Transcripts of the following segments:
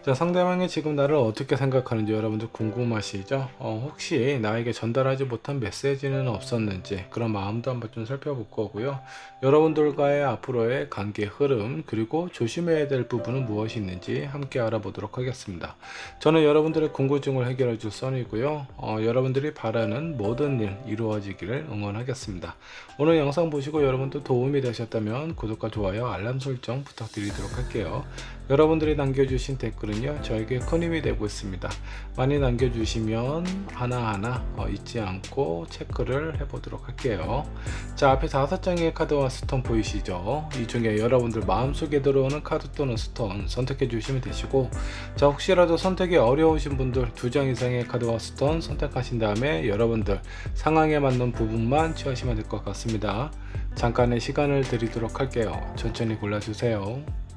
자, 상대방이 지금 나를 어떻게 생각하는지 여러분들 궁금하시죠? 혹시 나에게 전달하지 못한 메시지는 없었는지 그런 마음도 한번 좀 살펴볼 거고요. 여러분들과의 앞으로의 관계 흐름 그리고 조심해야 될 부분은 무엇이 있는지 함께 알아보도록 하겠습니다. 저는 여러분들의 궁금증을 해결해 줄 써니고요. 여러분들이 바라는 모든 일 이루어지기를 응원하겠습니다. 오늘 영상 보시고 여러분도 도움이 되셨다면 구독과 좋아요, 알람 설정 부탁드리도록 할게요. 여러분들이 남겨주신 댓글은요 저에게 큰 힘이 되고 있습니다. 많이 남겨주시면 하나하나 잊지 않고 체크를 해보도록 할게요. 자, 앞에 5장의 카드와 스톤 보이시죠? 이 중에 여러분들 마음속에 들어오는 카드 또는 스톤 선택해 주시면 되시고, 자, 혹시라도 선택이 어려우신 분들 2장 이상의 카드와 스톤 선택하신 다음에 여러분들 상황에 맞는 부분만 취하시면 될 것 같습니다. 잠깐의 시간을 드리도록 할게요. 천천히 골라주세요.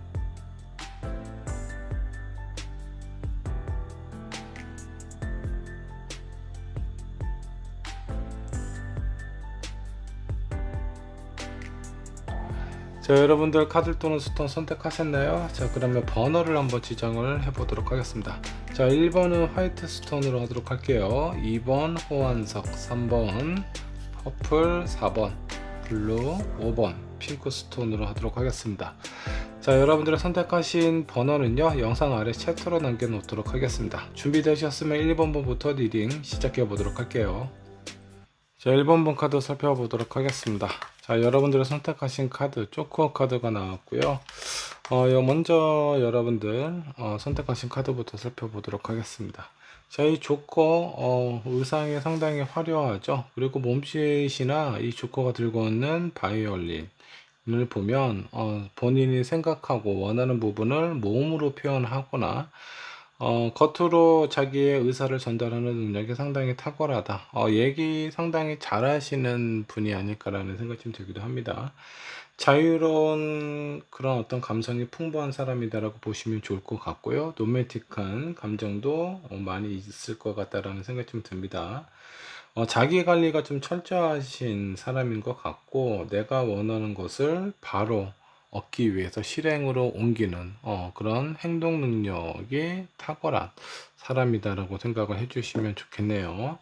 자, 여러분들 카드 또는 스톤 선택하셨나요? 자, 그러면 번호를 한번 지정을 해 보도록 하겠습니다. 자, 1번은 화이트 스톤으로 하도록 할게요. 2번 호환석, 3번 퍼플, 4번 블루, 5번 핑크 스톤으로 하도록 하겠습니다. 자, 여러분들의 선택하신 번호는요 영상 아래 채터로 남겨 놓도록 하겠습니다. 준비되셨으면 1번부터 리딩 시작해 보도록 할게요. 자, 1번 카드 살펴보도록 하겠습니다. 자, 여러분들이 선택하신 카드 조커 카드가 나왔고요. 먼저 여러분들 선택하신 카드부터 살펴보도록 하겠습니다. 자, 이 조커 의상이 상당히 화려하죠. 그리고 몸짓이나 이 조커가 들고 있는 바이올린을 보면 본인이 생각하고 원하는 부분을 몸으로 표현하거나 겉으로 자기의 의사를 전달하는 능력이 상당히 탁월하다. 얘기 상당히 잘하시는 분이 아닐까라는 생각이 좀 들기도 합니다. 자유로운 그런 어떤 감성이 풍부한 사람이다라고 보시면 좋을 것 같고요. 로맨틱한 감정도 많이 있을 것 같다라는 생각이 좀 듭니다. 자기 관리가 좀 철저하신 사람인 것 같고, 내가 원하는 것을 바로 얻기 위해서 실행으로 옮기는 그런 행동 능력이 탁월한 사람이다라고 생각을 해주시면 좋겠네요.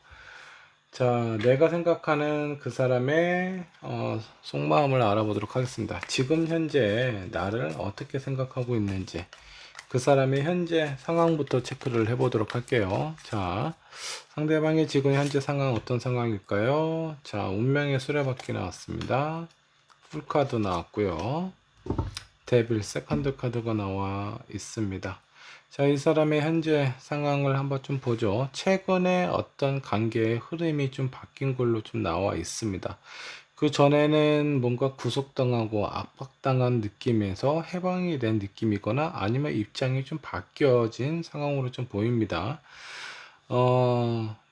자, 내가 생각하는 그 사람의 속마음을 알아보도록 하겠습니다. 지금 현재 나를 어떻게 생각하고 있는지 그 사람의 현재 상황부터 체크를 해보도록 할게요. 자, 상대방의 지금 현재 상황 어떤 상황일까요? 자, 운명의 수레바퀴 나왔습니다. 풀카드 나왔고요. 데빌 세컨드 카드가 나와 있습니다. 자, 이 사람의 현재 상황을 한번 좀 보죠. 최근에 어떤 관계의 흐름이 좀 바뀐 걸로 좀 나와 있습니다. 그 전에는 뭔가 구속당하고 압박당한 느낌에서 해방이 된 느낌이거나 아니면 입장이 좀 바뀌어진 상황으로 좀 보입니다.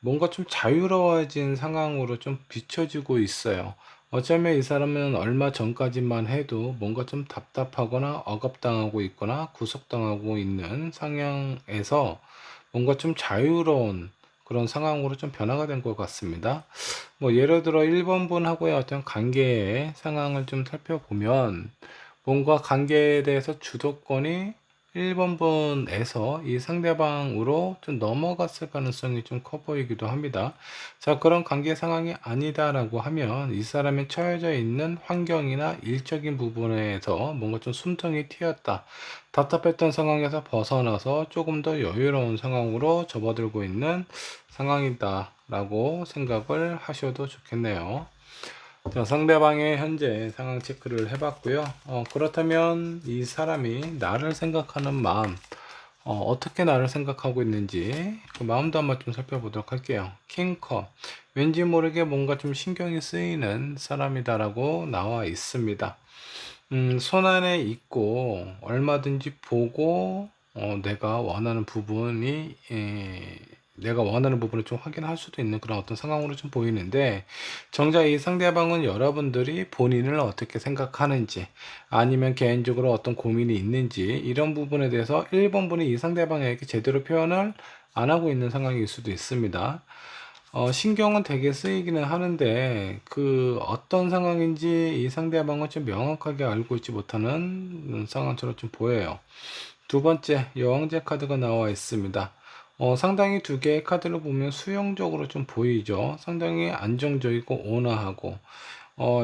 뭔가 좀 자유로워진 상황으로 좀 비춰지고 있어요. 어쩌면 이 사람은 얼마 전까지만 해도 뭔가 좀 답답하거나 억압당하고 있거나 구속당하고 있는 상황에서 뭔가 좀 자유로운 그런 상황으로 좀 변화가 된 것 같습니다. 뭐 예를 들어 1번 분하고의 어떤 관계의 상황을 좀 살펴보면 뭔가 관계에 대해서 주도권이 1번 분에서 이 상대방으로 좀 넘어갔을 가능성이 좀 커 보이기도 합니다. 자, 그런 관계 상황이 아니다라고 하면 이 사람이 처해져 있는 환경이나 일적인 부분에서 뭔가 좀 숨통이 튀었다. 답답했던 상황에서 벗어나서 조금 더 여유로운 상황으로 접어들고 있는 상황이다라고 생각을 하셔도 좋겠네요. 자, 상대방의 현재 상황 체크를 해봤고요. 그렇다면 이 사람이 나를 생각하는 마음, 어떻게 나를 생각하고 있는지 그 마음도 한번 좀 살펴보도록 할게요. 킹컵, 왠지 모르게 뭔가 좀 신경이 쓰이는 사람이다라고 나와 있습니다. 손안에 있고 얼마든지 보고 내가 원하는 부분을 좀 확인할 수도 있는 그런 어떤 상황으로 좀 보이는데, 정작 이 상대방은 여러분들이 본인을 어떻게 생각하는지 아니면 개인적으로 어떤 고민이 있는지 이런 부분에 대해서 1번 분이 이 상대방에게 제대로 표현을 안 하고 있는 상황일 수도 있습니다. 신경은 되게 쓰이기는 하는데 그 어떤 상황인지 이 상대방은 좀 명확하게 알고 있지 못하는 상황처럼 좀 보여요. 두 번째, 여왕제 카드가 나와 있습니다. 상당히 두 개의 카드를 보면 수용적으로 좀 보이죠. 상당히 안정적이고 온화하고,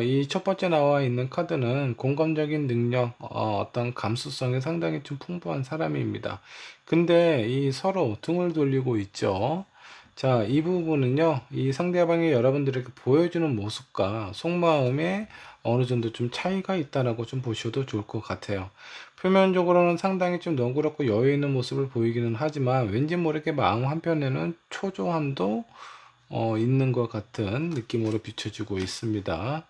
이 첫 번째 나와 있는 카드는 공감적인 능력, 어떤 감수성이 상당히 좀 풍부한 사람입니다. 근데 이 서로 등을 돌리고 있죠. 자, 이 부분은요, 이 상대방이 여러분들에게 보여주는 모습과 속마음에 어느 정도 좀 차이가 있다라고 좀 보셔도 좋을 것 같아요. 표면적으로는 상당히 좀 너그럽고 여유 있는 모습을 보이기는 하지만 왠지 모르게 마음 한편에는 초조함도 있는 것 같은 느낌으로 비춰지고 있습니다.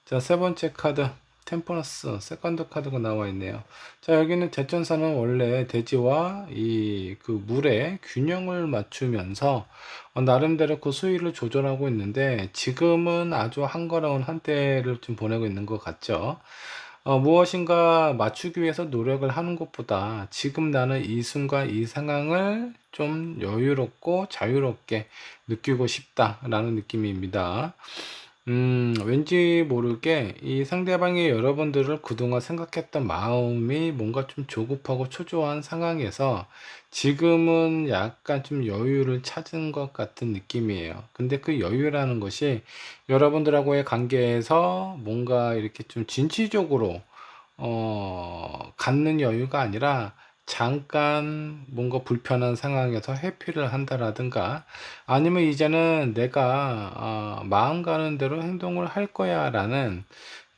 자, 세 번째 카드, 템퍼런스 세컨드 카드가 나와 있네요. 자, 여기는 대천사는 원래 대지와 이 그 물의 균형을 맞추면서 나름대로 그 수위를 조절하고 있는데, 지금은 아주 한가로운 한때를 좀 보내고 있는 것 같죠. 무엇인가 맞추기 위해서 노력을 하는 것보다 지금 나는 이 순간 이 상황을 좀 여유롭고 자유롭게 느끼고 싶다라는 느낌입니다. 왠지 모르게 이 상대방이 여러분들을 그동안 생각했던 마음이 뭔가 좀 조급하고 초조한 상황에서 지금은 약간 좀 여유를 찾은 것 같은 느낌이에요. 근데 그 여유라는 것이 여러분들하고의 관계에서 뭔가 이렇게 좀 진취적으로 갖는 여유가 아니라 잠깐 뭔가 불편한 상황에서 회피를 한다라든가, 아니면 이제는 내가 마음 가는 대로 행동을 할 거야 라는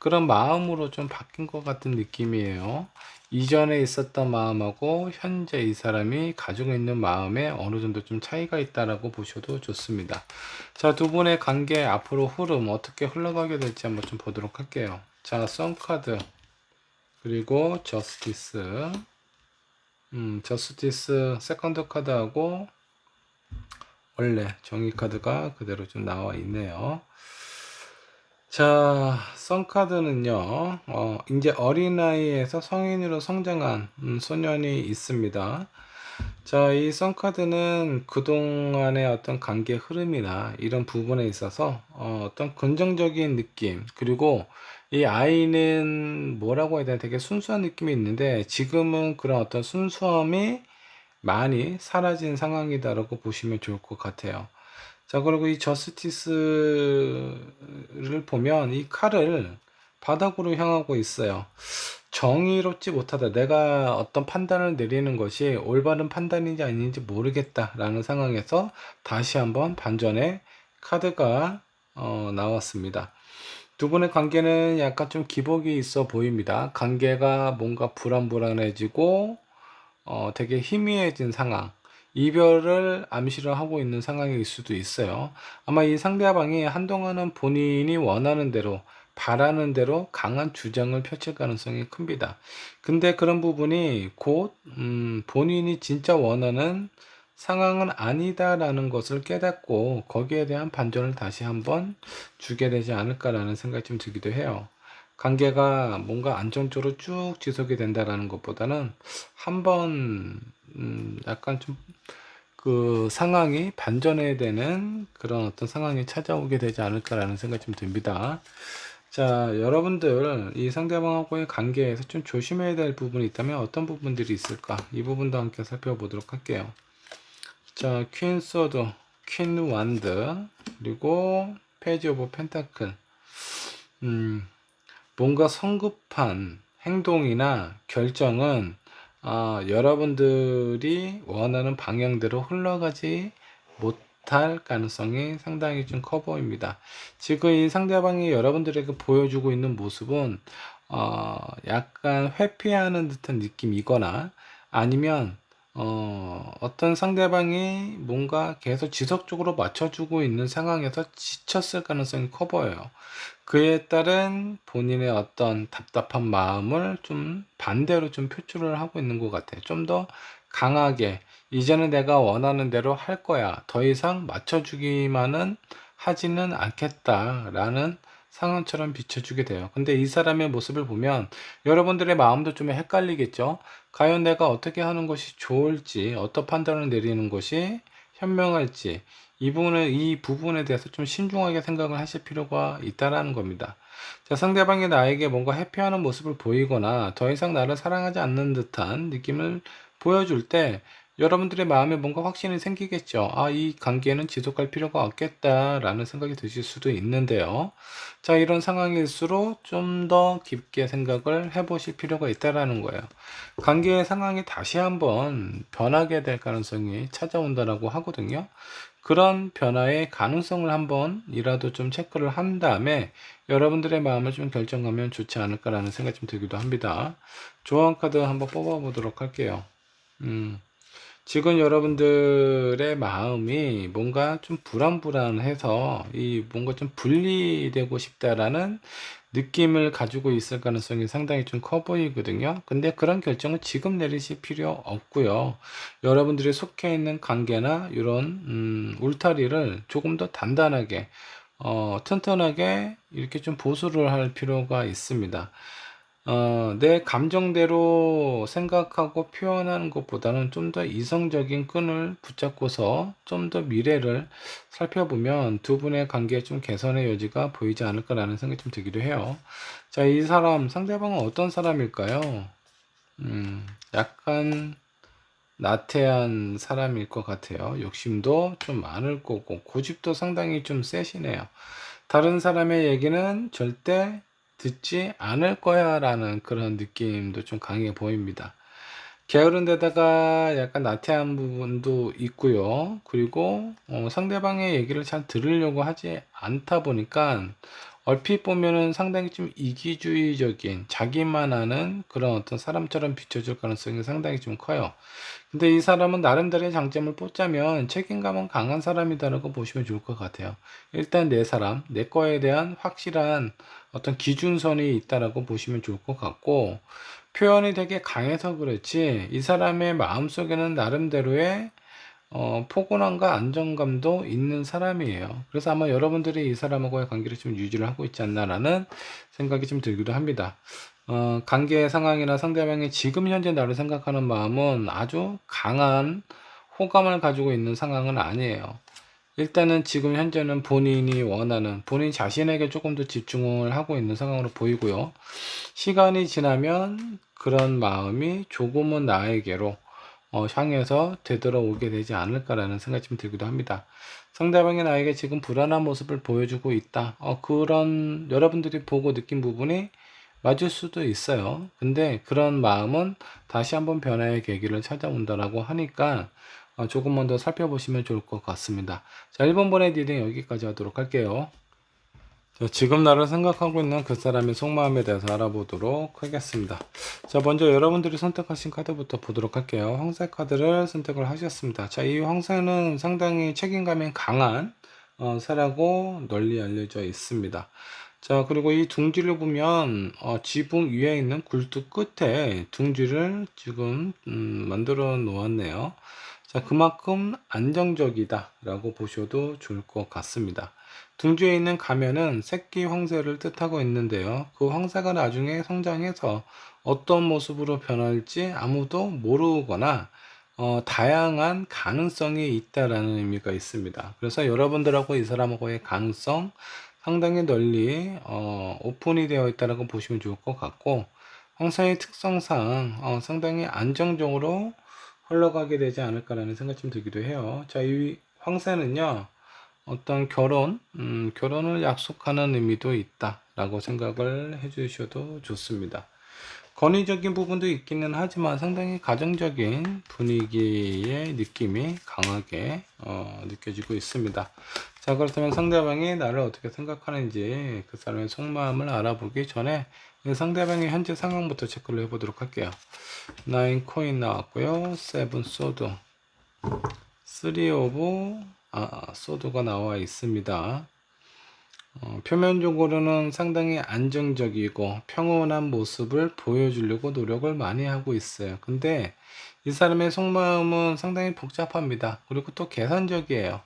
그런 마음으로 좀 바뀐 것 같은 느낌이에요. 이전에 있었던 마음하고 현재 이 사람이 가지고 있는 마음에 어느 정도 좀 차이가 있다라고 보셔도 좋습니다. 자, 두 분의 관계 앞으로 흐름 어떻게 흘러가게 될지 한번 좀 보도록 할게요. 자, 썬카드 그리고 저스티스 세컨드 카드하고 원래 정의 카드가 그대로 좀 나와 있네요. 자, 선 카드는요, 이제 어린아이에서 성인으로 성장한 소년이 있습니다. 자, 이 선 카드는 그동안의 어떤 관계 흐름이나 이런 부분에 있어서 어떤 긍정적인 느낌, 그리고 이 아이는 뭐라고 해야 되나, 되게 순수한 느낌이 있는데 지금은 그런 어떤 순수함이 많이 사라진 상황이다라고 보시면 좋을 것 같아요. 자, 그리고 이 저스티스를 보면 이 칼을 바닥으로 향하고 있어요. 정의롭지 못하다. 내가 어떤 판단을 내리는 것이 올바른 판단인지 아닌지 모르겠다라는 상황에서 다시 한번 반전의 카드가 나왔습니다. 두 분의 관계는 약간 좀 기복이 있어 보입니다. 관계가 뭔가 불안불안해지고 되게 희미해진 상황, 이별을 암시를 하고 있는 상황일 수도 있어요. 아마 이 상대방이 한동안은 본인이 원하는 대로, 바라는 대로 강한 주장을 펼칠 가능성이 큽니다. 근데 그런 부분이 곧 본인이 진짜 원하는 상황은 아니다라는 것을 깨닫고 거기에 대한 반전을 다시 한번 주게 되지 않을까라는 생각이 좀 들기도 해요. 관계가 뭔가 안정적으로 쭉 지속이 된다라는 것보다는 한번 약간 좀 그 상황이 반전해야 되는 그런 어떤 상황이 찾아오게 되지 않을까라는 생각이 좀 듭니다. 자, 여러분들 이 상대방하고의 관계에서 좀 조심해야 될 부분이 있다면 어떤 부분들이 있을까? 이 부분도 함께 살펴보도록 할게요. 자, 퀸 소드, 퀸 완드, 그리고 페이지 오브 펜타클. 뭔가 성급한 행동이나 결정은 여러분들이 원하는 방향대로 흘러가지 못할 가능성이 상당히 좀 커 보입니다. 지금 이 상대방이 여러분들에게 보여주고 있는 모습은 약간 회피하는 듯한 느낌이거나, 아니면 어떤 상대방이 뭔가 계속 지속적으로 맞춰주고 있는 상황에서 지쳤을 가능성이 커 보여요. 그에 따른 본인의 어떤 답답한 마음을 좀 반대로 좀 표출을 하고 있는 것 같아요. 좀 더 강하게, 이제는 내가 원하는 대로 할 거야, 더 이상 맞춰주기만은 하지는 않겠다라는 상황처럼 비춰주게 돼요. 근데 이 사람의 모습을 보면 여러분들의 마음도 좀 헷갈리겠죠. 과연 내가 어떻게 하는 것이 좋을지, 어떤 판단을 내리는 것이 현명할지 이 부분에 대해서 좀 신중하게 생각을 하실 필요가 있다라는 겁니다. 자, 상대방이 나에게 뭔가 회피하는 모습을 보이거나 더 이상 나를 사랑하지 않는 듯한 느낌을 보여줄 때 여러분들의 마음에 뭔가 확신이 생기겠죠. 아, 이 관계는 지속할 필요가 없겠다라는 생각이 드실 수도 있는데요. 자, 이런 상황일수록 좀 더 깊게 생각을 해보실 필요가 있다라는 거예요. 관계의 상황이 다시 한번 변하게 될 가능성이 찾아온다라고 하거든요. 그런 변화의 가능성을 한번이라도 좀 체크를 한 다음에 여러분들의 마음을 좀 결정하면 좋지 않을까라는 생각이 좀 들기도 합니다. 조언 카드 한번 뽑아 보도록 할게요. 지금 여러분들의 마음이 뭔가 좀 불안불안해서 이 뭔가 좀 분리되고 싶다라는 느낌을 가지고 있을 가능성이 상당히 좀 커 보이거든요. 근데 그런 결정은 지금 내리실 필요 없고요. 여러분들이 속해 있는 관계나 이런 울타리를 조금 더 단단하게 튼튼하게 이렇게 좀 보수를 할 필요가 있습니다. 내 감정대로 생각하고 표현하는 것보다는 좀 더 이성적인 끈을 붙잡고서 좀 더 미래를 살펴보면 두 분의 관계에 좀 개선의 여지가 보이지 않을까라는 생각이 좀 들기도 해요. 자, 이 사람, 상대방은 어떤 사람일까요? 약간 나태한 사람일 것 같아요. 욕심도 좀 많을 거고, 고집도 상당히 좀 세시네요. 다른 사람의 얘기는 절대 듣지 않을 거야 라는 그런 느낌도 좀 강해 보입니다. 게으른 데다가 약간 나태한 부분도 있고요. 그리고 상대방의 얘기를 잘 들으려고 하지 않다 보니까 얼핏 보면은 상당히 좀 이기주의적인 자기만 아는 그런 어떤 사람처럼 비춰질 가능성이 상당히 좀 커요. 근데 이 사람은 나름대로의 장점을 뽑자면 책임감은 강한 사람이다라고 보시면 좋을 것 같아요. 일단 내 사람, 내 거에 대한 확실한 어떤 기준선이 있다라고 보시면 좋을 것 같고, 표현이 되게 강해서 그렇지 이 사람의 마음속에는 나름대로의 포근함과 안정감도 있는 사람이에요. 그래서 아마 여러분들이 이 사람하고의 관계를 좀 유지를 하고 있지 않나라는 생각이 좀 들기도 합니다. 관계 상황이나 상대방이 지금 현재 나를 생각하는 마음은 아주 강한 호감을 가지고 있는 상황은 아니에요. 일단은 지금 현재는 본인이 원하는 본인 자신에게 조금 더 집중을 하고 있는 상황으로 보이고요. 시간이 지나면 그런 마음이 조금은 나에게로 향해서 되돌아오게 되지 않을까라는 생각이 좀 들기도 합니다. 상대방이 나에게 지금 불안한 모습을 보여주고 있다. 그런 여러분들이 보고 느낀 부분이 맞을 수도 있어요. 근데 그런 마음은 다시 한번 변화의 계기를 찾아온다라고 하니까 조금만 더 살펴보시면 좋을 것 같습니다. 자, 1번번의 리딩 여기까지 하도록 할게요. 자, 지금 나를 생각하고 있는 그 사람의 속마음에 대해서 알아보도록 하겠습니다. 자, 먼저 여러분들이 선택하신 카드부터 보도록 할게요. 황새 카드를 선택을 하셨습니다. 자, 이 황새는 상당히 책임감이 강한 새라고 널리 알려져 있습니다. 자, 그리고 이 둥지를 보면 지붕 위에 있는 굴뚝 끝에 둥지를 지금 만들어 놓았네요. 자, 그만큼 안정적이다 라고 보셔도 좋을 것 같습니다. 둥지에 있는 가면은 새끼 황새를 뜻하고 있는데요. 그 황새가 나중에 성장해서 어떤 모습으로 변할지 아무도 모르거나 다양한 가능성이 있다라는 의미가 있습니다. 그래서 여러분들하고 이 사람하고의 가능성 상당히 널리 오픈이 되어 있다고 보시면 좋을 것 같고, 황새의 특성상 상당히 안정적으로 흘러가게 되지 않을까라는 생각이 좀 들기도 해요. 자, 이 황새는요, 어떤 결혼을 약속하는 의미도 있다라고 생각을 해주셔도 좋습니다. 권위적인 부분도 있기는 하지만 상당히 가정적인 분위기의 느낌이 강하게 느껴지고 있습니다. 자, 그렇다면 상대방이 나를 어떻게 생각하는지 그 사람의 속마음을 알아보기 전에 상대방의 현재 상황부터 체크를 해보도록 할게요. 9 코인 나왔고요. 7 소드, 3 오브 소드가 나와 있습니다. 표면적으로는 상당히 안정적이고 평온한 모습을 보여주려고 노력을 많이 하고 있어요. 근데 이 사람의 속마음은 상당히 복잡합니다. 그리고 또 계산적이에요.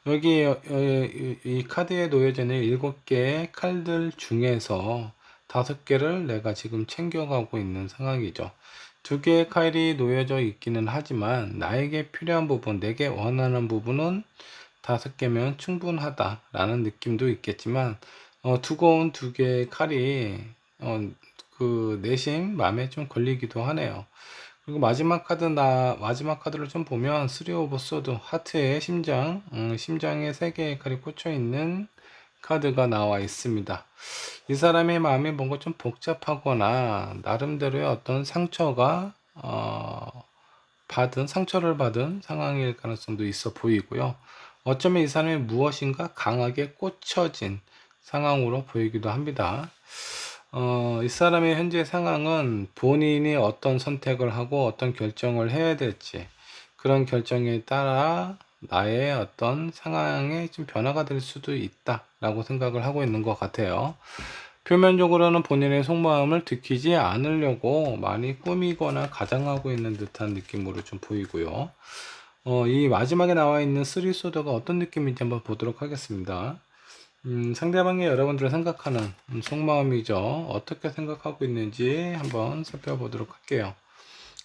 여기 이 카드에 놓여져 있는 7개의 칼들 중에서 5개를 내가 지금 챙겨가고 있는 상황이죠. 두 개의 칼이 놓여져 있기는 하지만 나에게 필요한 부분, 내게 원하는 부분은 5개면 충분하다라는 느낌도 있겠지만 두꺼운 두 개의 칼이 그 내심 마음에 좀 걸리기도 하네요. 그리고 마지막 카드를 좀 보면 3 오브 소드, 하트의 심장, 심장에 3개의 칼이 꽂혀 있는 카드가 나와 있습니다. 이 사람의 마음이 뭔가 좀 복잡하거나 나름대로의 어떤 상처를 받은 상황일 가능성도 있어 보이고요. 어쩌면 이 사람이 무엇인가 강하게 꽂혀진 상황으로 보이기도 합니다. 이 사람의 현재 상황은 본인이 어떤 선택을 하고 어떤 결정을 해야 될지, 그런 결정에 따라 나의 어떤 상황에 좀 변화가 될 수도 있다라고 생각을 하고 있는 것 같아요. 표면적으로는 본인의 속마음을 들키지 않으려고 많이 꾸미거나 가장하고 있는 듯한 느낌으로 좀 보이고요. 이 마지막에 나와 있는 3 소드가 어떤 느낌인지 한번 보도록 하겠습니다. 상대방이 여러분들을 생각하는 속마음이죠. 어떻게 생각하고 있는지 한번 살펴보도록 할게요.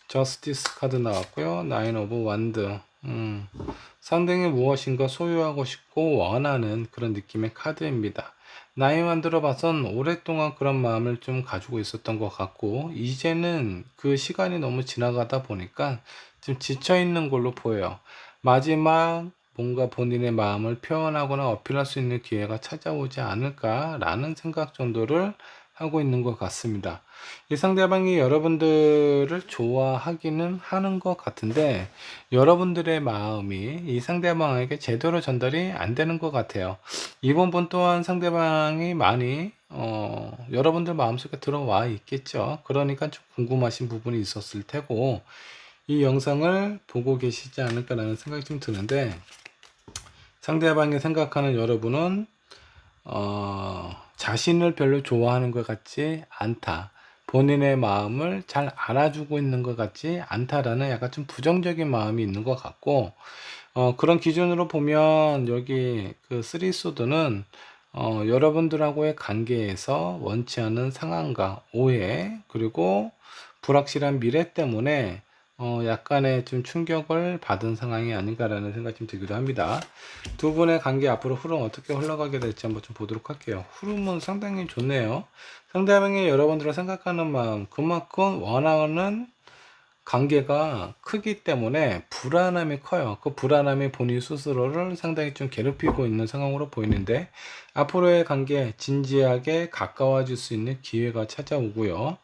저스티스 카드 나왔고요. 나인 오브 완드. 상대방이 무엇인가 소유하고 싶고 원하는 그런 느낌의 카드입니다. 나인 완드로 봐선 오랫동안 그런 마음을 좀 가지고 있었던 것 같고, 이제는 그 시간이 너무 지나가다 보니까 좀 지쳐있는 걸로 보여요. 마지막 뭔가 본인의 마음을 표현하거나 어필할 수 있는 기회가 찾아오지 않을까라는 생각 정도를 하고 있는 것 같습니다. 이 상대방이 여러분들을 좋아하기는 하는 것 같은데 여러분들의 마음이 이 상대방에게 제대로 전달이 안 되는 것 같아요. 이번 분 또한 상대방이 많이 여러분들 마음속에 들어와 있겠죠. 그러니까 좀 궁금하신 부분이 있었을 테고 이 영상을 보고 계시지 않을까라는 생각이 좀 드는데, 상대방이 생각하는 여러분은 자신을 별로 좋아하는 것 같지 않다, 본인의 마음을 잘 알아주고 있는 것 같지 않다라는 약간 좀 부정적인 마음이 있는 것 같고, 그런 기준으로 보면 여기 그 3 소드는 여러분들하고의 관계에서 원치 않은 상황과 오해, 그리고 불확실한 미래 때문에 약간의 좀 충격을 받은 상황이 아닌가라는 생각이 좀 들기도 합니다. 두 분의 관계 앞으로 흐름 어떻게 흘러가게 될지 한번 좀 보도록 할게요. 흐름은 상당히 좋네요. 상대방이 여러분들을 생각하는 마음, 그만큼 원하는 관계가 크기 때문에 불안함이 커요. 그 불안함이 본인 스스로를 상당히 좀 괴롭히고 있는 상황으로 보이는데, 앞으로의 관계 진지하게 가까워질 수 있는 기회가 찾아오고요.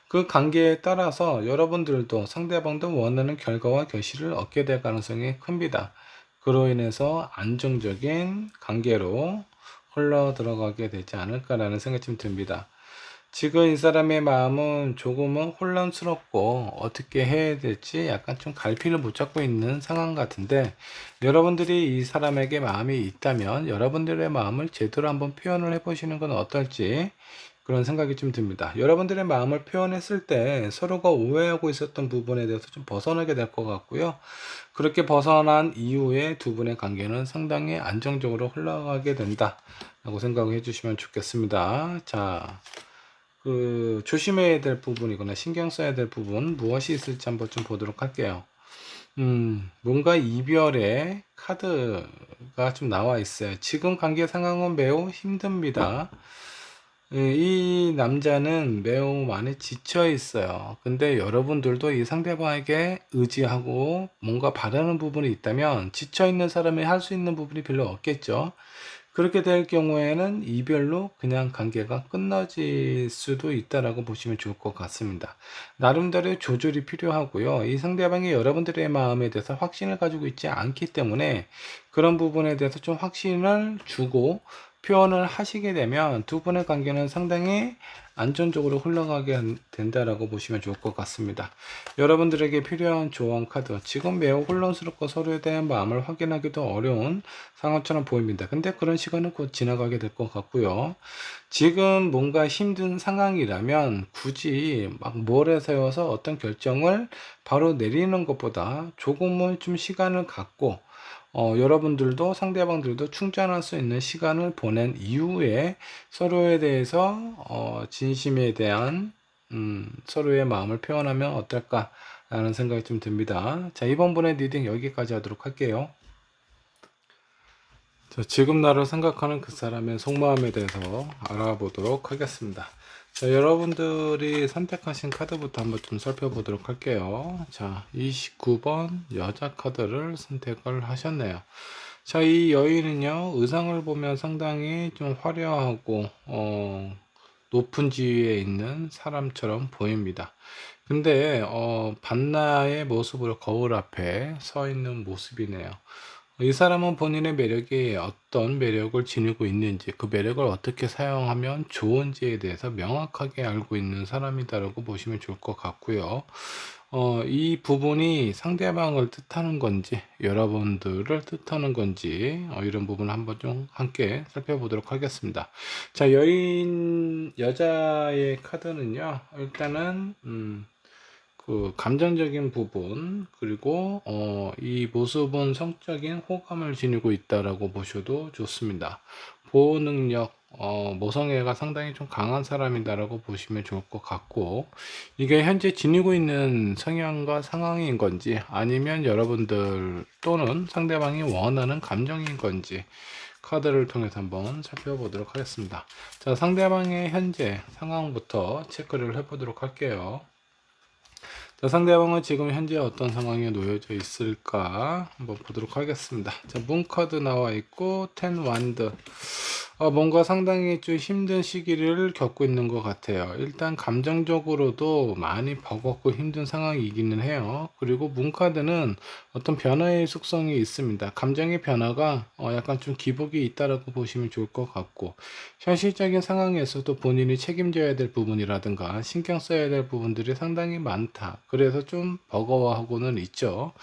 그 관계에 따라서 여러분들도 상대방도 원하는 결과와 결실을 얻게 될 가능성이 큽니다. 그로 인해서 안정적인 관계로 흘러 들어가게 되지 않을까라는 생각이 좀 듭니다. 지금 이 사람의 마음은 조금은 혼란스럽고 어떻게 해야 될지 약간 좀 갈피를 못 잡고 있는 상황 같은데, 여러분들이 이 사람에게 마음이 있다면 여러분들의 마음을 제대로 한번 표현을 해보시는 건 어떨지 그런 생각이 좀 듭니다. 여러분들의 마음을 표현했을 때 서로가 오해하고 있었던 부분에 대해서 좀 벗어나게 될 것 같고요. 그렇게 벗어난 이후에 두 분의 관계는 상당히 안정적으로 흘러가게 된다 라고 생각해 주시면 좋겠습니다. 자, 조심해야 될 부분이거나 신경 써야 될 부분 무엇이 있을지 한번 좀 보도록 할게요. 뭔가 이별의 카드가 좀 나와 있어요. 지금 관계 상황은 매우 힘듭니다. 이 남자는 매우 많이 지쳐 있어요. 근데 여러분들도 이 상대방에게 의지하고 뭔가 바라는 부분이 있다면 지쳐 있는 사람이 할 수 있는 부분이 별로 없겠죠. 그렇게 될 경우에는 이별로 그냥 관계가 끝나질 수도 있다라고 보시면 좋을 것 같습니다. 나름대로의 조절이 필요하고요. 이 상대방이 여러분들의 마음에 대해서 확신을 가지고 있지 않기 때문에 그런 부분에 대해서 좀 확신을 주고 표현을 하시게 되면 두 분의 관계는 상당히 안전적으로 흘러가게 된다라고 보시면 좋을 것 같습니다. 여러분들에게 필요한 조언 카드, 지금 매우 혼란스럽고 서로에 대한 마음을 확인하기도 어려운 상황처럼 보입니다. 근데 그런 시간은 곧 지나가게 될 것 같고요. 지금 뭔가 힘든 상황이라면 굳이 막 몰에 세워서 어떤 결정을 바로 내리는 것보다 조금은 좀 시간을 갖고 여러분들도 상대방들도 충전할 수 있는 시간을 보낸 이후에 서로에 대해서 진심에 대한 서로의 마음을 표현하면 어떨까라는 생각이 좀 듭니다. 자, 이번 분의 리딩 여기까지 하도록 할게요. 자, 지금 나를 생각하는 그 사람의 속마음에 대해서 알아보도록 하겠습니다. 자, 여러분들이 선택하신 카드부터 한번 좀 살펴보도록 할게요. 자, 29번 여자 카드를 선택을 하셨네요. 자, 이 여인은요, 의상을 보면 상당히 좀 화려하고 높은 지위에 있는 사람처럼 보입니다. 근데 반나의 모습으로 거울 앞에 서 있는 모습이네요. 이 사람은 본인의 매력이 어떤 매력을 지니고 있는지, 그 매력을 어떻게 사용하면 좋은지에 대해서 명확하게 알고 있는 사람이다라고 보시면 좋을 것 같고요. 이 부분이 상대방을 뜻하는 건지, 여러분들을 뜻하는 건지, 이런 부분을 한번 좀 함께 살펴보도록 하겠습니다. 자, 여자의 카드는요, 일단은, 그 감정적인 부분, 그리고 이 모습은 성적인 호감을 지니고 있다라고 보셔도 좋습니다. 보호 능력, 모성애가 상당히 좀 강한 사람이다라고 보시면 좋을 것 같고, 이게 현재 지니고 있는 성향과 상황인 건지, 아니면 여러분들 또는 상대방이 원하는 감정인 건지, 카드를 통해서 한번 살펴보도록 하겠습니다. 자, 상대방의 현재 상황부터 체크를 해보도록 할게요. 자, 상대방은 지금 현재 어떤 상황에 놓여져 있을까 한번 보도록 하겠습니다. 자, 문 카드 나와 있고 텐 완드. 뭔가 상당히 좀 힘든 시기를 겪고 있는 것 같아요. 일단 감정적으로도 많이 버겁고 힘든 상황이기는 해요. 그리고 문 카드는 어떤 변화의 속성이 있습니다. 감정의 변화가 약간 좀 기복이 있다라고 보시면 좋을 것 같고, 현실적인 상황에서도 본인이 책임져야 될 부분이라든가 신경 써야 될 부분들이 상당히 많다. 그래서 좀 버거워하고는 있죠.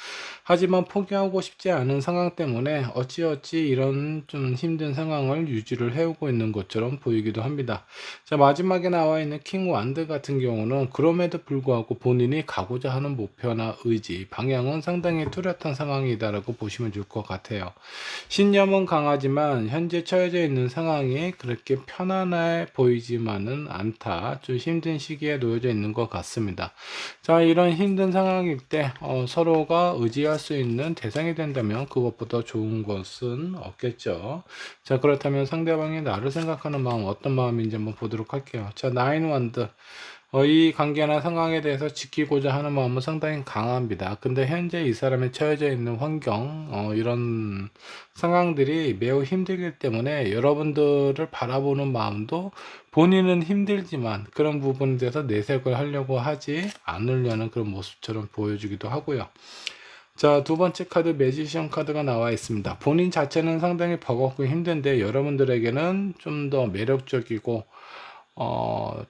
하지만 포기하고 싶지 않은 상황 때문에 어찌어찌 이런 좀 힘든 상황을 유지를 해오고 있는 것처럼 보이기도 합니다. 자, 마지막에 나와 있는 킹 완드 같은 경우는 그럼에도 불구하고 본인이 가고자 하는 목표나 의지, 방향은 상당히 뚜렷한 상황이다라고 보시면 좋을 것 같아요. 신념은 강하지만 현재 처해져 있는 상황이 그렇게 편안해 보이지만은 않다. 좀 힘든 시기에 놓여져 있는 것 같습니다. 자, 이런 힘든 상황일 때 서로가 의지할 수 있는 대상이 된다면 그것보다 좋은 것은 없겠죠. 자, 그렇다면 상대방이 나를 생각하는 마음 어떤 마음인지 한번 보도록 할게요. 자, 나인 원드. 이 관계나 상황에 대해서 지키고자 하는 마음은 상당히 강합니다. 근데 현재 이 사람이 처해져 있는 환경, 이런 상황들이 매우 힘들기 때문에 여러분들을 바라보는 마음도 본인은 힘들지만 그런 부분에 대해서 내색을 하려고 하지 않으려는 그런 모습처럼 보여주기도 하고요. 자, 두 번째 카드 매지션 카드가 나와 있습니다. 본인 자체는 상당히 버겁고 힘든데 여러분들에게는 좀 더 매력적이고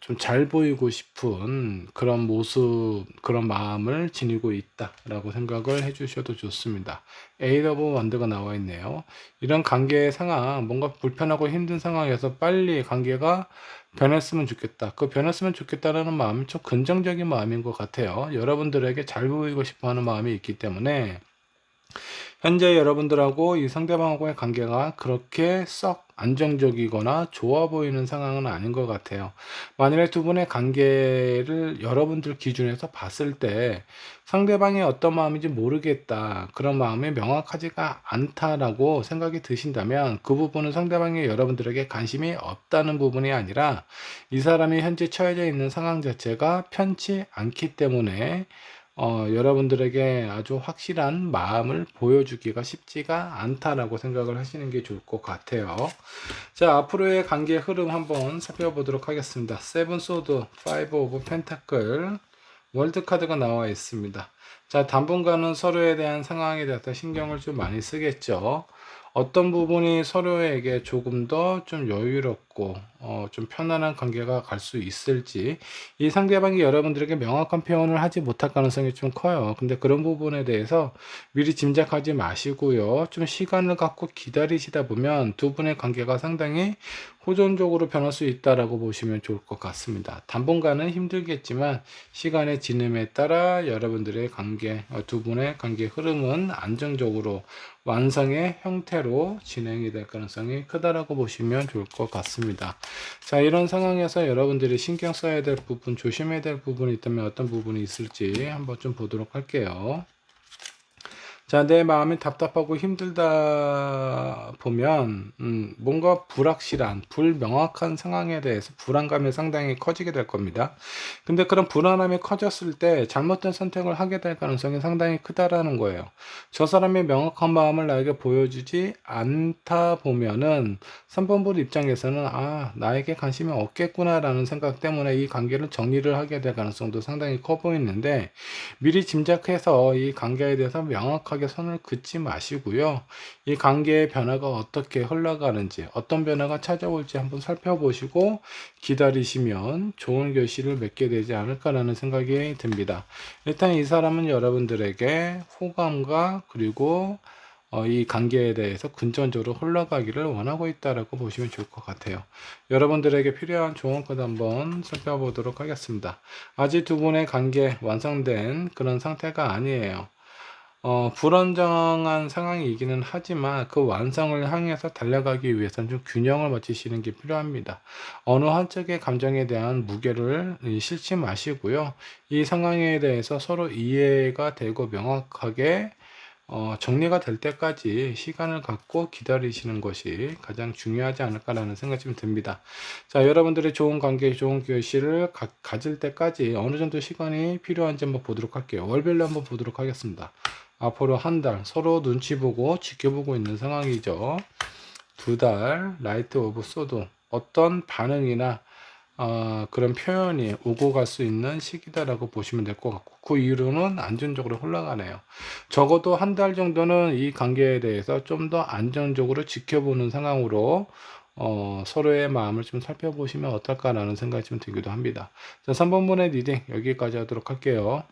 좀 잘 보이고 싶은 그런 모습, 그런 마음을 지니고 있다라고 생각을 해주셔도 좋습니다. 에이드 오브 원드가 나와 있네요. 이런 관계의 상황, 뭔가 불편하고 힘든 상황에서 빨리 관계가 변했으면 좋겠다. 그 변했으면 좋겠다라는 마음이 좀 긍정적인 마음인 것 같아요. 여러분들에게 잘 보이고 싶어 하는 마음이 있기 때문에 현재 여러분들하고 이 상대방하고의 관계가 그렇게 썩 안정적이거나 좋아 보이는 상황은 아닌 것 같아요. 만일에 두 분의 관계를 여러분들 기준에서 봤을 때 상대방이 어떤 마음인지 모르겠다, 그런 마음이 명확하지가 않다라고 생각이 드신다면 그 부분은 상대방이 여러분들에게 관심이 없다는 부분이 아니라 이 사람이 현재 처해져 있는 상황 자체가 편치 않기 때문에 여러분들에게 아주 확실한 마음을 보여주기가 쉽지가 않다라고 생각을 하시는 게 좋을 것 같아요. 자, 앞으로의 관계 흐름 한번 살펴보도록 하겠습니다. 세븐 소드, 파이브 오브 펜타클, 월드 카드가 나와 있습니다. 자, 당분간은 서로에 대한 상황에 대해서 신경을 좀 많이 쓰겠죠. 어떤 부분이 서로에게 조금 더 좀 여유롭고 좀 편안한 관계가 갈 수 있을지, 이 상대방이 여러분들에게 명확한 표현을 하지 못할 가능성이 좀 커요. 근데 그런 부분에 대해서 미리 짐작하지 마시고요. 좀 시간을 갖고 기다리시다 보면 두 분의 관계가 상당히 호전적으로 변할 수 있다라고 보시면 좋을 것 같습니다. 당분간은 힘들겠지만 시간의 지남에 따라 여러분들의 관계 관계, 두 분의 관계 흐름은 안정적으로 완성의 형태로 진행이 될 가능성이 크다라고 보시면 좋을 것 같습니다. 자, 이런 상황에서 여러분들이 신경 써야 될 부분, 조심해야 될 부분이 있다면 어떤 부분이 있을지 한번 좀 보도록 할게요. 자, 내 마음이 답답하고 힘들다 보면 뭔가 불확실한, 불명확한 상황에 대해서 불안감이 상당히 커지게 될 겁니다. 근데 그런 불안함이 커졌을 때 잘못된 선택을 하게 될 가능성이 상당히 크다라는 거예요. 저 사람이 명확한 마음을 나에게 보여주지 않다 보면은 3번분 입장에서는 나에게 관심이 없겠구나라는 생각 때문에 이 관계를 정리를 하게 될 가능성도 상당히 커 보이는데, 미리 짐작해서 이 관계에 대해서 명확하게 선을 긋지 마시고요. 이 관계의 변화가 어떻게 흘러가는지, 어떤 변화가 찾아올지 한번 살펴보시고 기다리시면 좋은 결실을 맺게 되지 않을까라는 생각이 듭니다. 일단 이 사람은 여러분들에게 호감과 그리고 이 관계에 대해서 근전적으로 흘러가기를 원하고 있다라고 보시면 좋을 것 같아요. 여러분들에게 필요한 조언 것 한번 살펴보도록 하겠습니다. 아직 두 분의 관계 완성된 그런 상태가 아니에요. 불안정한 상황이기는 하지만 그 완성을 향해서 달려가기 위해서는 좀 균형을 맞추시는 게 필요합니다. 어느 한쪽의 감정에 대한 무게를 실지 마시고요. 이 상황에 대해서 서로 이해가 되고 명확하게 정리가 될 때까지 시간을 갖고 기다리시는 것이 가장 중요하지 않을까라는 생각이 좀 듭니다. 자, 여러분들의 좋은 관계, 좋은 결실을 가질 때까지 어느 정도 시간이 필요한지 한번 보도록 할게요. 월별로 한번 보도록 하겠습니다. 앞으로 한 달 서로 눈치 보고 지켜보고 있는 상황이죠. 2달, 라이트 오브 소드. 어떤 반응이나 그런 표현이 오고 갈 수 있는 시기다라고 보시면 될 것 같고, 그 이후로는 안정적으로 흘러가네요. 적어도 한 달 정도는 이 관계에 대해서 좀 더 안정적으로 지켜보는 상황으로 서로의 마음을 좀 살펴보시면 어떨까라는 생각이 좀 들기도 합니다. 자, 3번분의 리딩 여기까지 하도록 할게요.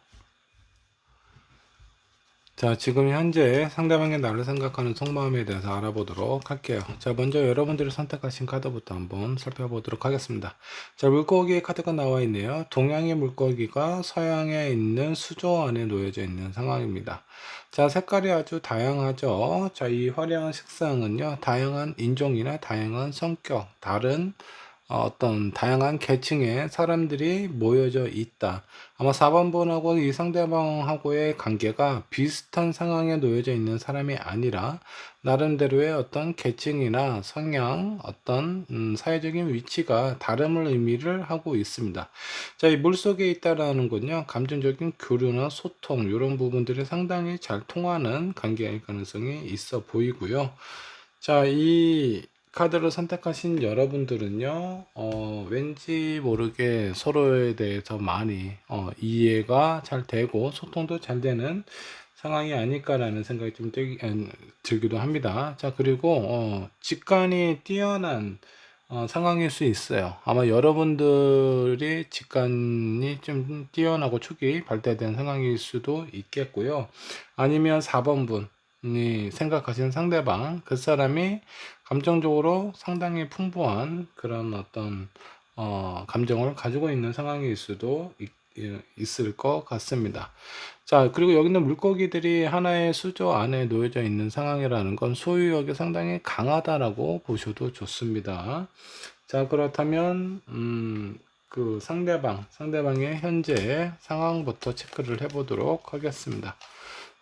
자, 지금 현재 상대방의 나를 생각하는 속마음에 대해서 알아보도록 할게요. 자, 먼저 여러분들이 선택하신 카드부터 한번 살펴보도록 하겠습니다. 자, 물고기 카드가 나와 있네요. 동양의 물고기가 서양에 있는 수조 안에 놓여져 있는 상황입니다. 자, 색깔이 아주 다양하죠. 자, 이 화려한 색상은요, 다양한 인종이나 다양한 성격, 다른 어떤 다양한 계층의 사람들이 모여져 있다. 아마 4번분하고 이 상대방하고의 관계가 비슷한 상황에 놓여져 있는 사람이 아니라 나름대로의 어떤 계층이나 성향, 어떤 사회적인 위치가 다름을 의미를 하고 있습니다. 자, 이 물속에 있다라는 건요, 감정적인 교류나 소통 이런 부분들이 상당히 잘 통하는 관계일 가능성이 있어 보이고요. 자, 이 카드를 선택하신 여러분들은요, 왠지 모르게 서로에 대해서 많이 이해가 잘 되고 소통도 잘 되는 상황이 아닐까라는 생각이 좀 들기도 합니다. 자, 그리고 직관이 뛰어난 상황일 수 있어요. 아마 여러분들이 직관이 좀 뛰어나고 촉이 발달된 상황일 수도 있겠고요. 아니면 4번분이 생각하시는 상대방, 그 사람이 감정적으로 상당히 풍부한 그런 어떤 감정을 가지고 있는 상황일 수도 있을 것 같습니다. 자, 그리고 여기 있는 물고기들이 하나의 수조 안에 놓여져 있는 상황이라는 건 소유욕이 상당히 강하다라고 보셔도 좋습니다. 자, 그렇다면 그 상대방의 현재 상황부터 체크를 해보도록 하겠습니다.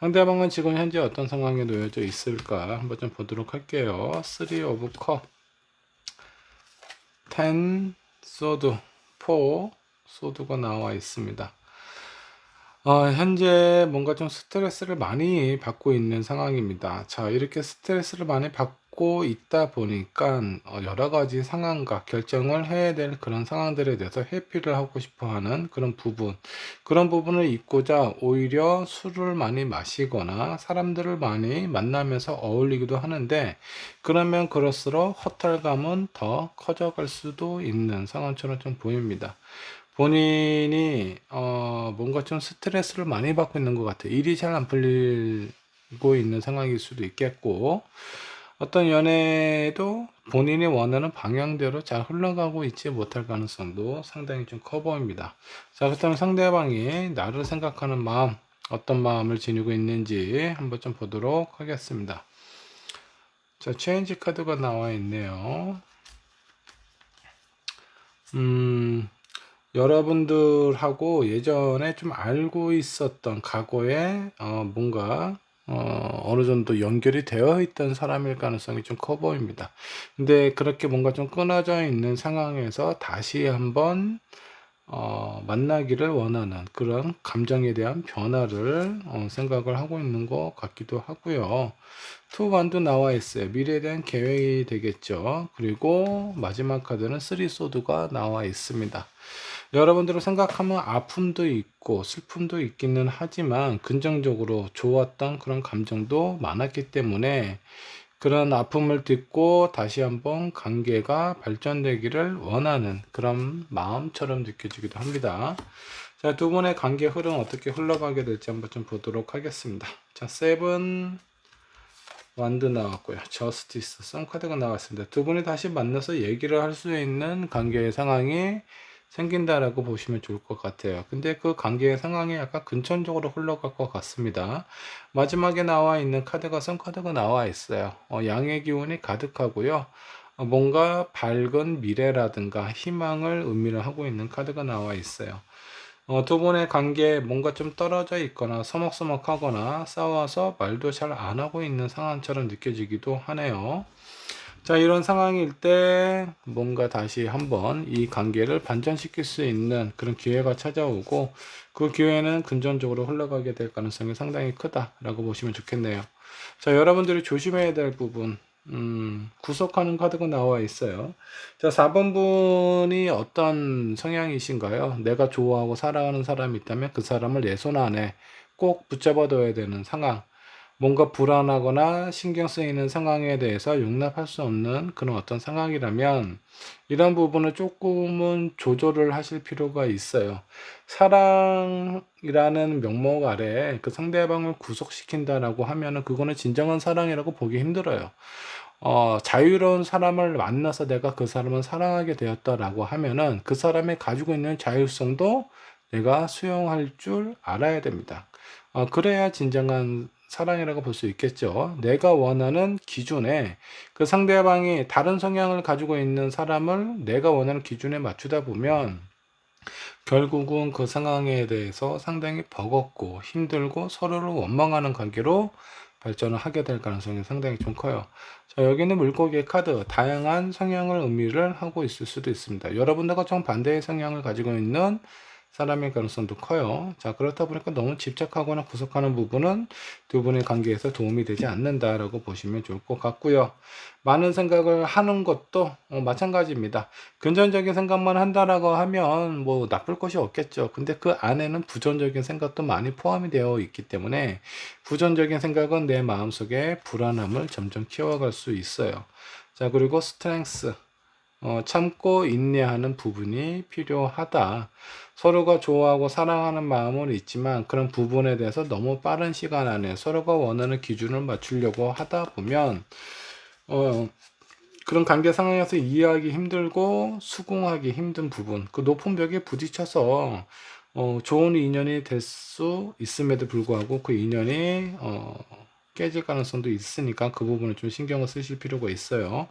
상대방은 지금 현재 어떤 상황에 놓여져 있을까 한번 좀 보도록 할게요. 3 오브 컵, 10 소드, 4 소드가 나와 있습니다. 현재 뭔가 좀 스트레스를 많이 받고 있는 상황입니다. 자, 이렇게 스트레스를 많이 받고 있다 보니까 여러 가지 상황과 결정을 해야 될 그런 상황들에 대해서 회피를 하고 싶어 하는 그런 부분을 잊고자 오히려 술을 많이 마시거나 사람들을 많이 만나면서 어울리기도 하는데, 그러면 그럴수록 허탈감은 더 커져갈 수도 있는 상황처럼 좀 보입니다. 본인이 뭔가 좀 스트레스를 많이 받고 있는 것 같아요. 일이 잘 안 풀리고 있는 상황일 수도 있겠고, 어떤 연애도 본인이 원하는 방향대로 잘 흘러가고 있지 못할 가능성도 상당히 좀 커 보입니다. 자, 그렇다면 상대방이 나를 생각하는 마음, 어떤 마음을 지니고 있는지 한번 좀 보도록 하겠습니다. 자, 체인지 카드가 나와 있네요. 여러분들하고 예전에 좀 알고 있었던 과거에 뭔가 어느 정도 연결이 되어 있던 사람일 가능성이 좀 커 보입니다. 근데 그렇게 뭔가 좀 끊어져 있는 상황에서 다시 한번 만나기를 원하는 그런 감정에 대한 변화를 생각을 하고 있는 것 같기도 하고요. 투반도 나와 있어요. 미래에 대한 계획이 되겠죠. 그리고 마지막 카드는 쓰리 소드가 나와 있습니다. 여러분들은 생각하면 아픔도 있고 슬픔도 있기는 하지만 긍정적으로 좋았던 그런 감정도 많았기 때문에 그런 아픔을 딛고 다시 한번 관계가 발전되기를 원하는 그런 마음처럼 느껴지기도 합니다. 자, 두 분의 관계 흐름 어떻게 흘러가게 될지 한번 좀 보도록 하겠습니다. 자, 세븐 완드 나왔고요. 저스티스 썬카드가 나왔습니다. 두 분이 다시 만나서 얘기를 할 수 있는 관계의 상황이 생긴다라고 보시면 좋을 것 같아요. 근데 그 관계의 상황이 약간 근천적으로 흘러갈 것 같습니다. 마지막에 나와 있는 카드가 썬카드가 나와 있어요. 양의 기운이 가득하고요. 뭔가 밝은 미래라든가 희망을 의미를 하고 있는 카드가 나와 있어요. 두 분의 관계에 뭔가 좀 떨어져 있거나 서먹서먹하거나 싸워서 말도 잘 안 하고 있는 상황처럼 느껴지기도 하네요. 자, 이런 상황일 때 뭔가 다시 한번 이 관계를 반전시킬 수 있는 그런 기회가 찾아오고 그 기회는 금전적으로 흘러가게 될 가능성이 상당히 크다라고 보시면 좋겠네요. 자, 여러분들이 조심해야 될 부분, 구속하는 카드가 나와 있어요. 자, 4번 분이 어떤 성향이신가요? 내가 좋아하고 사랑하는 사람이 있다면 그 사람을 내 손 안에 꼭 붙잡아둬야 되는 상황. 뭔가 불안하거나 신경 쓰이는 상황에 대해서 용납할 수 없는 그런 어떤 상황이라면 이런 부분을 조금은 조절을 하실 필요가 있어요. 사랑이라는 명목 아래 그 상대방을 구속시킨다라고 하면은 그거는 진정한 사랑이라고 보기 힘들어요. 자유로운 사람을 만나서 내가 그 사람을 사랑하게 되었다라고 하면은 그 사람이 가지고 있는 자율성도 내가 수용할 줄 알아야 됩니다. 그래야 진정한 사랑이라고 볼 수 있겠죠. 내가 원하는 기준에 그 상대방이 다른 성향을 가지고 있는 사람을 내가 원하는 기준에 맞추다 보면 결국은 그 상황에 대해서 상당히 버겁고 힘들고 서로를 원망하는 관계로 발전을 하게 될 가능성이 상당히 좀 커요. 자, 여기는 물고기의 카드, 다양한 성향을 의미를 하고 있을 수도 있습니다. 여러분들과 정반대의 성향을 가지고 있는 사람의 가능성도 커요. 자, 그렇다 보니까 너무 집착하거나 구속하는 부분은 두 분의 관계에서 도움이 되지 않는다라고 보시면 좋을 것 같고요. 많은 생각을 하는 것도 마찬가지입니다. 긍정적인 생각만 한다라고 하면 뭐 나쁠 것이 없겠죠. 근데 그 안에는 부정적인 생각도 많이 포함이 되어 있기 때문에 부정적인 생각은 내 마음속에 불안함을 점점 키워갈 수 있어요. 자, 그리고 스트렝스. 참고 인내하는 부분이 필요하다. 서로가 좋아하고 사랑하는 마음은 있지만 그런 부분에 대해서 너무 빠른 시간 안에 서로가 원하는 기준을 맞추려고 하다 보면 그런 관계 상황에서 이해하기 힘들고 수긍하기 힘든 부분, 그 높은 벽에 부딪혀서 좋은 인연이 될 수 있음에도 불구하고 그 인연이 깨질 가능성도 있으니까 그 부분을 좀 신경을 쓰실 필요가 있어요.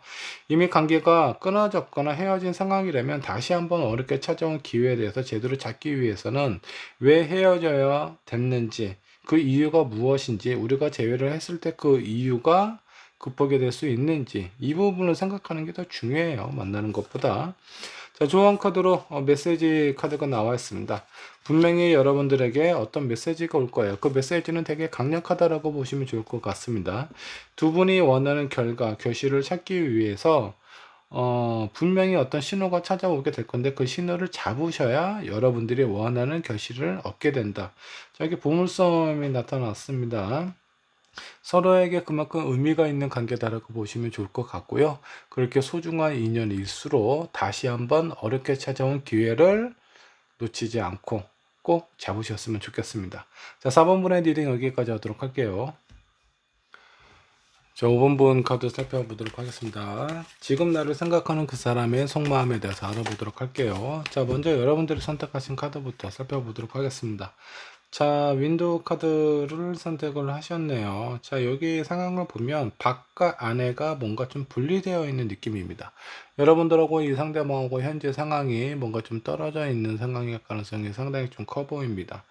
이미 관계가 끊어졌거나 헤어진 상황이라면 다시 한번 어렵게 찾아온 기회에 대해서 제대로 잡기 위해서는 왜 헤어져야 됐는지, 그 이유가 무엇인지, 우리가 재회를 했을 때 그 이유가 극복이 될 수 있는지 이 부분을 생각하는 게 더 중요해요. 만나는 것보다. 자, 조언 카드로 메시지 카드가 나와 있습니다. 분명히 여러분들에게 어떤 메시지가 올 거예요. 그 메시지는 되게 강력하다라고 보시면 좋을 것 같습니다. 두 분이 원하는 결과, 결실을 찾기 위해서 분명히 어떤 신호가 찾아오게 될 건데 그 신호를 잡으셔야 여러분들이 원하는 결실을 얻게 된다. 자, 이렇게 보물섬이 나타났습니다. 서로에게 그만큼 의미가 있는 관계다라고 보시면 좋을 것 같고요. 그렇게 소중한 인연일수록 다시 한번 어렵게 찾아온 기회를 놓치지 않고 꼭 잡으셨으면 좋겠습니다. 자, 4번분의 리딩 여기까지 하도록 할게요. 자, 5번분 카드 살펴보도록 하겠습니다. 지금 나를 생각하는 그 사람의 속마음에 대해서 알아보도록 할게요. 자, 먼저 여러분들이 선택하신 카드부터 살펴보도록 하겠습니다. 자, 윈도우 카드를 선택을 하셨네요. 자, 여기 상황을 보면 밖과 안에가 뭔가 좀 분리되어 있는 느낌입니다. 여러분들하고 이 상대방하고 현재 상황이 뭔가 좀 떨어져 있는 상황일 가능성이 상당히 좀 커 보입니다.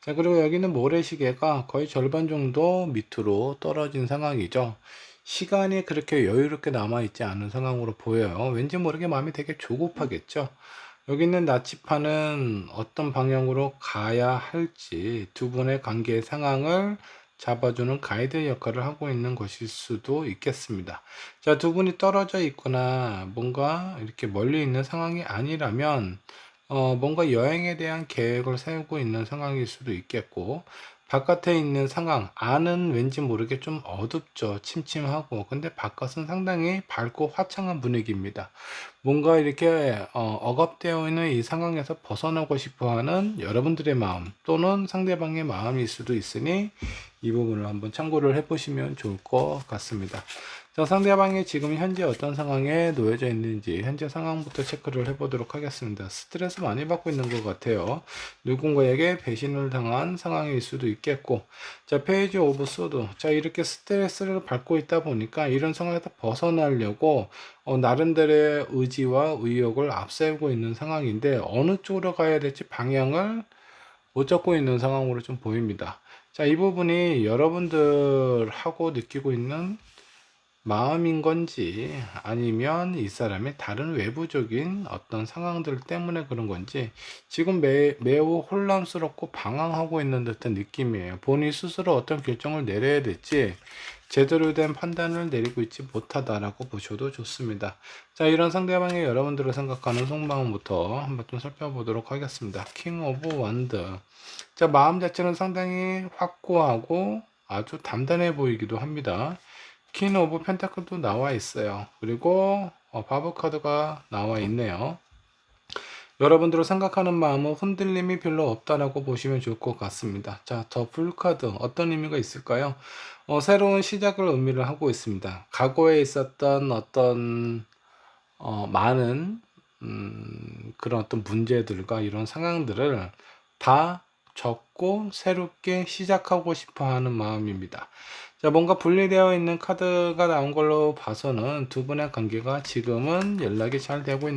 자, 그리고 여기는 모래시계가 거의 절반 정도 밑으로 떨어진 상황이죠. 시간이 그렇게 여유롭게 남아있지 않은 상황으로 보여요. 왠지 모르게 마음이 되게 조급하겠죠. 여기 있는 나치판은 어떤 방향으로 가야 할지 두 분의 관계 상황을 잡아주는 가이드 역할을 하고 있는 것일 수도 있겠습니다. 자, 두 분이 떨어져 있거나 뭔가 이렇게 멀리 있는 상황이 아니라면 뭔가 여행에 대한 계획을 세우고 있는 상황일 수도 있겠고, 바깥에 있는 상황, 안은 왠지 모르게 좀 어둡죠. 침침하고. 근데 바깥은 상당히 밝고 화창한 분위기입니다. 뭔가 이렇게 억압되어 있는 이 상황에서 벗어나고 싶어 하는 여러분들의 마음 또는 상대방의 마음일 수도 있으니 이 부분을 한번 참고를 해 보시면 좋을 것 같습니다. 자, 상대방이 지금 현재 어떤 상황에 놓여져 있는지 현재 상황부터 체크를 해 보도록 하겠습니다. 스트레스 많이 받고 있는 것 같아요. 누군가에게 배신을 당한 상황일 수도 있겠고, 자, 페이지 오브 소드. 자, 이렇게 스트레스를 받고 있다 보니까 이런 상황에서 벗어나려고 나름대로의 의지와 의욕을 앞세우고 있는 상황인데 어느 쪽으로 가야 될지 방향을 못 잡고 있는 상황으로 좀 보입니다. 자, 이 부분이 여러분들하고 느끼고 있는 마음인 건지 아니면 이 사람의 다른 외부적인 어떤 상황들 때문에 그런 건지 지금 매우 혼란스럽고 방황하고 있는 듯한 느낌이에요. 본인 스스로 어떤 결정을 내려야 될지 제대로 된 판단을 내리고 있지 못하다라고 보셔도 좋습니다. 자, 이런 상대방이 여러분들을 생각하는 속마음부터 한번 좀 살펴보도록 하겠습니다. 킹 오브 완드. 자, 마음 자체는 상당히 확고하고 아주 단단해 보이기도 합니다. 퀸 오브 펜타클도 나와 있어요. 그리고 바보 카드가 나와 있네요. 여러분들을 생각하는 마음은 흔들림이 별로 없다라고 보시면 좋을 것 같습니다. 자, 더 풀카드 어떤 의미가 있을까요? 새로운 시작을 의미를 하고 있습니다. 과거에 있었던 어떤 많은 그런 어떤 문제들과 이런 상황들을 다 접고 새롭게 시작하고 싶어 하는 마음입니다. 자, 뭔가 분리되어 있는 카드가 나온 걸로 봐서는 두 분의 관계가 지금은 연락이 잘 되고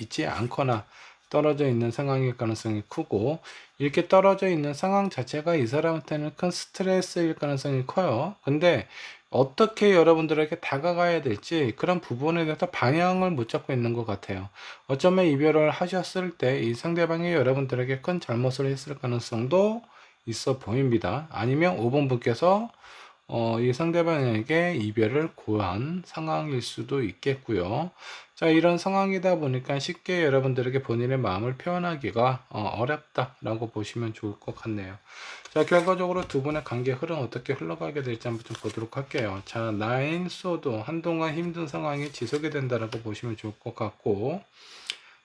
있지 않거나 떨어져 있는 상황일 가능성이 크고, 이렇게 떨어져 있는 상황 자체가 이 사람한테는 큰 스트레스일 가능성이 커요. 근데 어떻게 여러분들에게 다가가야 될지 그런 부분에 대해서 방향을 못 잡고 있는 것 같아요. 어쩌면 이별을 하셨을 때 이 상대방이 여러분들에게 큰 잘못을 했을 가능성도 있어 보입니다. 아니면 5번 분께서 이 상대방에게 이별을 고한 상황일 수도 있겠고요. 자, 이런 상황이다 보니까 쉽게 여러분들에게 본인의 마음을 표현하기가 어렵다라고 보시면 좋을 것 같네요. 자, 결과적으로 두 분의 관계 흐름 어떻게 흘러가게 될지 한번 좀 보도록 할게요. 자, 나인 소드 한동안 힘든 상황이 지속이 된다라고 보시면 좋을 것 같고,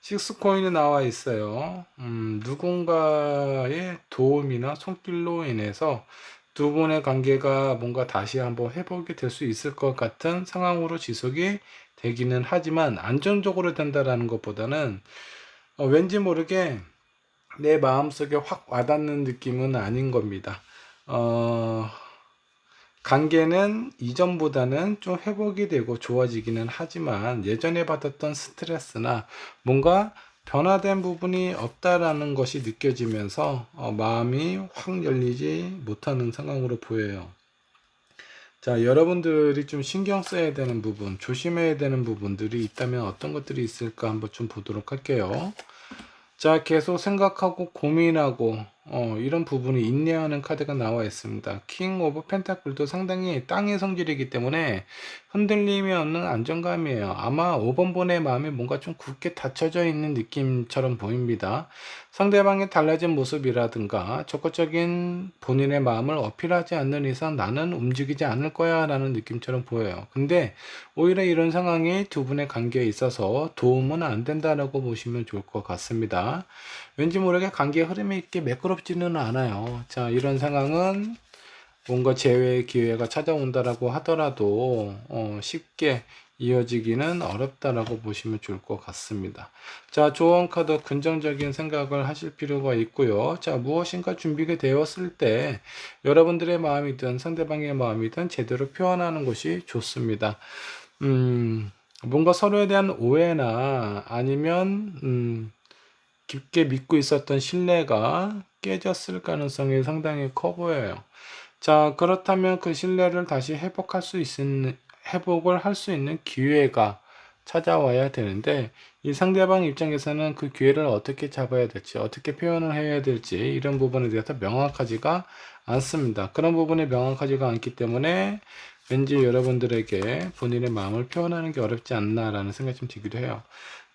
식스 코인이 나와 있어요. 누군가의 도움이나 손길로 인해서 두 분의 관계가 뭔가 다시 한번 회복이 될 수 있을 것 같은 상황으로 지속이 되기는 하지만 안정적으로 된다라는 것보다는 왠지 모르게 내 마음속에 확 와닿는 느낌은 아닌 겁니다. 관계는 이전보다는 좀 회복이 되고 좋아지기는 하지만 예전에 받았던 스트레스나 뭔가 변화된 부분이 없다라는 것이 느껴지면서 마음이 확 열리지 못하는 상황으로 보여요. 자, 여러분들이 좀 신경 써야 되는 부분, 조심해야 되는 부분들이 있다면 어떤 것들이 있을까 한번 좀 보도록 할게요. 자, 계속 생각하고 고민하고 이런 부분이 인내하는 카드가 나와 있습니다. 킹 오브 펜타클도 상당히 땅의 성질이기 때문에 흔들림이 없는 안정감이에요. 아마 5번 분의 마음이 뭔가 좀 굳게 닫혀져 있는 느낌처럼 보입니다. 상대방의 달라진 모습이라든가 적극적인 본인의 마음을 어필하지 않는 이상 나는 움직이지 않을 거야 라는 느낌처럼 보여요. 근데 오히려 이런 상황이 두 분의 관계에 있어서 도움은 안 된다라고 보시면 좋을 것 같습니다. 왠지 모르게 관계 흐름이 이렇게 매끄럽지는 않아요. 자, 이런 상황은 뭔가 재회의 기회가 찾아온다라고 하더라도 쉽게 이어지기는 어렵다라고 보시면 좋을 것 같습니다. 자, 조언 카드 긍정적인 생각을 하실 필요가 있고요. 자, 무엇인가 준비가 되었을 때 여러분들의 마음이든 상대방의 마음이든 제대로 표현하는 것이 좋습니다. 뭔가 서로에 대한 오해나 아니면 깊게 믿고 있었던 신뢰가 깨졌을 가능성이 상당히 커 보여요. 자, 그렇다면 그 신뢰를 다시 회복을 할 수 있는 기회가 찾아와야 되는데, 이 상대방 입장에서는 그 기회를 어떻게 잡아야 될지, 어떻게 표현을 해야 될지, 이런 부분에 대해서 명확하지가 않습니다. 그런 부분이 명확하지가 않기 때문에 왠지 여러분들에게 본인의 마음을 표현하는 게 어렵지 않나라는 생각이 좀 들기도 해요.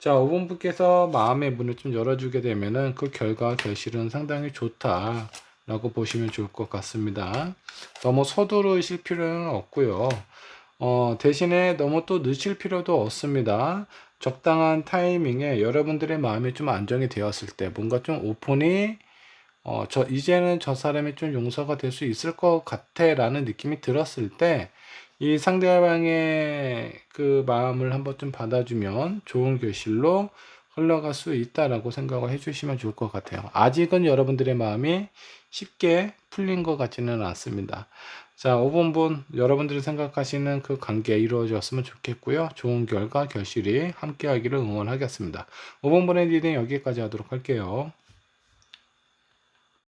자, 5번분께서 마음의 문을 좀 열어주게 되면은 그 결과 결실은 상당히 좋다라고 보시면 좋을 것 같습니다. 너무 서두르실 필요는 없고요. 대신에 너무 또 늦출 필요도 없습니다. 적당한 타이밍에 여러분들의 마음이 좀 안정이 되었을 때, 뭔가 좀 오픈이, 이제는 저 사람이 좀 용서가 될 수 있을 것 같아 라는 느낌이 들었을 때, 이 상대방의 그 마음을 한번 좀 받아주면 좋은 결실로 흘러갈 수 있다라고 생각을 해주시면 좋을 것 같아요. 아직은 여러분들의 마음이 쉽게 풀린 것 같지는 않습니다. 자, 5번분 여러분들이 생각하시는 그 관계 이루어졌으면 좋겠고요. 좋은 결과 결실이 함께 하기를 응원하겠습니다. 5번분의 리딩 여기까지 하도록 할게요.